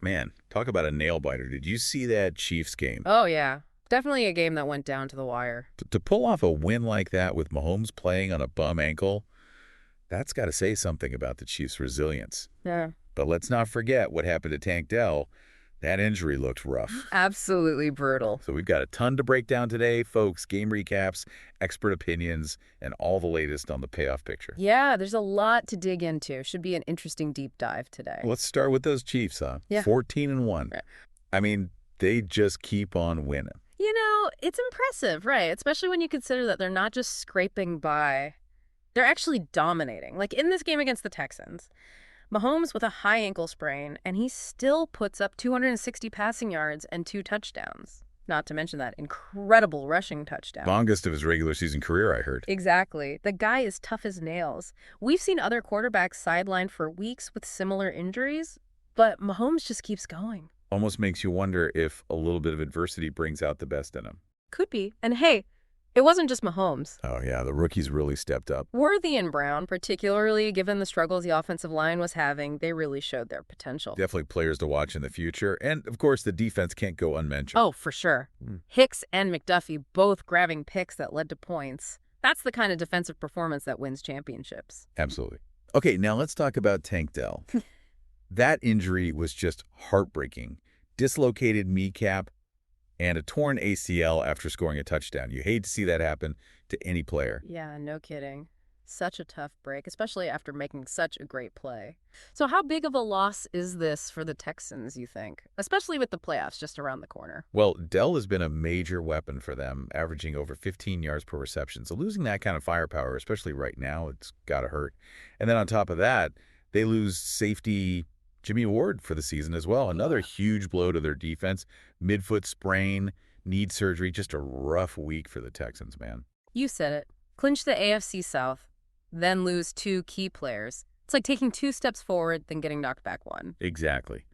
Man, talk about a nail biter. Did you see that Chiefs game? Oh, yeah. Definitely a game that went down to the wire. To pull off a win like that with Mahomes playing on a bum ankle, that's got to say something about the Chiefs' resilience. Yeah. But let's not forget what happened to Tank Dell. That injury looked rough. Absolutely brutal. So we've got a ton to break down today, folks. Game recaps, expert opinions, and all the latest on the payoff picture. Yeah, there's a lot to dig into. Should be an interesting deep dive today. Let's start with those Chiefs, huh? Yeah. 14-1. Right. I mean, they just keep on winning. You know, it's impressive, right? Especially when you consider that they're not just scraping by. They're actually dominating. Like in this game against the Texans, Mahomes with a high ankle sprain, and he still puts up 260 passing yards and 2 touchdowns. Not to mention that incredible rushing touchdown. Longest of his regular season career, I heard. Exactly. The guy is tough as nails. We've seen other quarterbacks sidelined for weeks with similar injuries, but Mahomes just keeps going. Almost makes you wonder if a little bit of adversity brings out the best in him. Could be. And hey, it wasn't just Mahomes. Oh, yeah, the rookies really stepped up. Worthy and Brown, particularly given the struggles the offensive line was having, they really showed their potential. Definitely players to watch in the future. And, of course, the defense can't go unmentioned. Oh, for sure. Hicks and McDuffie both grabbing picks that led to points. That's the kind of defensive performance that wins championships. Absolutely. Okay, now let's talk about Tank Dell. That injury was just heartbreaking. Dislocated kneecap and a torn ACL after scoring a touchdown. You hate to see that happen to any player. Yeah, no kidding. Such a tough break, especially after making such a great play. So how big of a loss is this for the Texans, you think? Especially with the playoffs just around the corner. Well, Dell has been a major weapon for them, averaging over 15 yards per reception. So losing that kind of firepower, especially right now, it's got to hurt. And then on top of that, they lose safety Jimmy Ward for the season as well. Another huge blow to their defense. Midfoot sprain, need surgery. Just a rough week for the Texans, man. You said it. Clinch the AFC South, then lose 2 key players. It's like taking 2 steps forward, then getting knocked back 1. Exactly.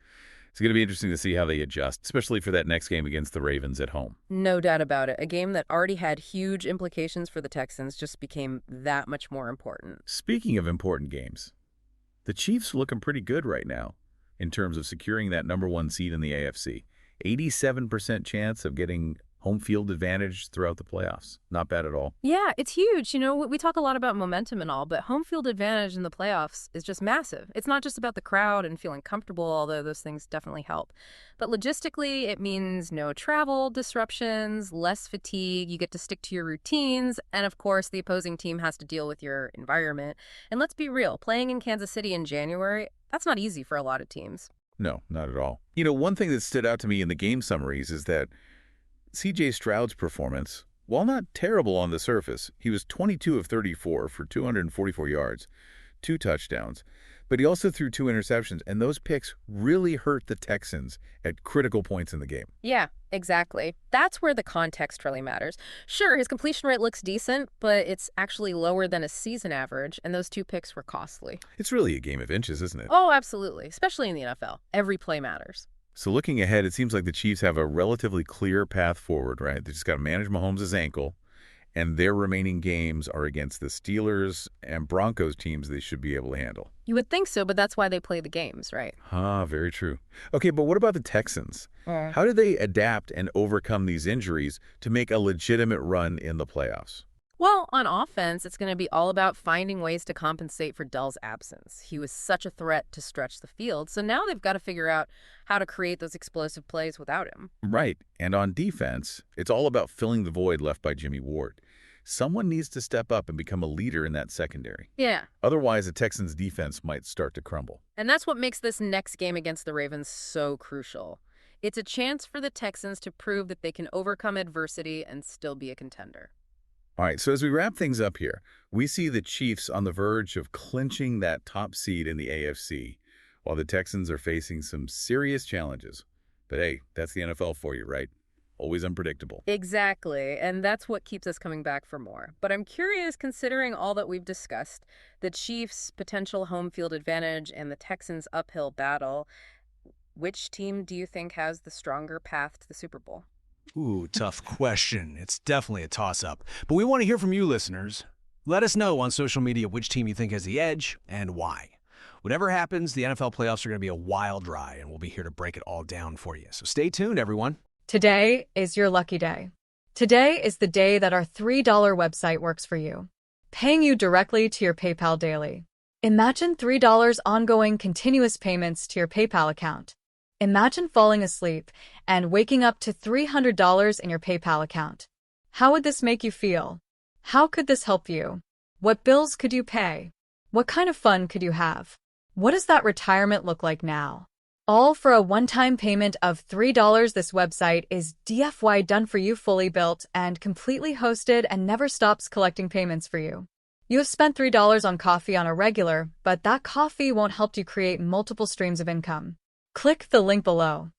It's going to be interesting to see how they adjust, especially for that next game against the Ravens at home. No doubt about it. A game that already had huge implications for the Texans just became that much more important. Speaking of important games, the Chiefs are looking pretty good right now in terms of securing that #1 seed in the AFC. 87% chance of getting home field advantage throughout the playoffs. Not bad at all. Yeah, it's huge. You know, we talk a lot about momentum and all, but home field advantage in the playoffs is just massive. It's not just about the crowd and feeling comfortable, although those things definitely help. But logistically, it means no travel disruptions, less fatigue, you get to stick to your routines, and of course, the opposing team has to deal with your environment. And let's be real, playing in Kansas City in January, that's not easy for a lot of teams. No, not at all. You know, one thing that stood out to me in the game summaries is that C.J. Stroud's performance, while not terrible on the surface, he was 22 of 34 for 244 yards, 2 touchdowns, but he also threw 2 interceptions, and those picks really hurt the Texans at critical points in the game. Yeah, exactly. That's where the context really matters. Sure, his completion rate looks decent, but it's actually lower than a season average, and those 2 picks were costly. It's really a game of inches, isn't it? Oh, absolutely, especially in the NFL. Every play matters. So looking ahead, it seems like the Chiefs have a relatively clear path forward, right? They just got to manage Mahomes' ankle, and their remaining games are against the Steelers and Broncos teams they should be able to handle. You would think so, but that's why they play the games, right? Very true. Okay, but what about the Texans? How do they adapt and overcome these injuries to make a legitimate run in the playoffs? Well, on offense, it's going to be all about finding ways to compensate for Dell's absence. He was such a threat to stretch the field, so now they've got to figure out how to create those explosive plays without him. Right, and on defense, it's all about filling the void left by Jimmy Ward. Someone needs to step up and become a leader in that secondary. Yeah. Otherwise, the Texans' defense might start to crumble. And that's what makes this next game against the Ravens so crucial. It's a chance for the Texans to prove that they can overcome adversity and still be a contender. All right, so as we wrap things up here, we see the Chiefs on the verge of clinching that top seed in the AFC, while the Texans are facing some serious challenges. But hey, that's the NFL for you, right? Always unpredictable. Exactly, and that's what keeps us coming back for more. But I'm curious, considering all that we've discussed, the Chiefs' potential home field advantage and the Texans' uphill battle, which team do you think has the stronger path to the Super Bowl? Ooh, tough question. It's definitely a toss-up. But we want to hear from you, listeners. Let us know on social media which team you think has the edge and why. Whatever happens, the NFL playoffs are going to be a wild ride, and we'll be here to break it all down for you. So stay tuned, everyone. Today is your lucky day. Today is the day that our $3 website works for you, paying you directly to your PayPal daily. Imagine $3 ongoing continuous payments to your PayPal account. Imagine falling asleep and waking up to $300 in your PayPal account. How would this make you feel? How could this help you? What bills could you pay? What kind of fun could you have? What does that retirement look like now? All for a one-time payment of $3. This website is DFY done for you, fully built and completely hosted, and never stops collecting payments for you. You have spent $3 on coffee on a regular, but that coffee won't help you create multiple streams of income. Click the link below.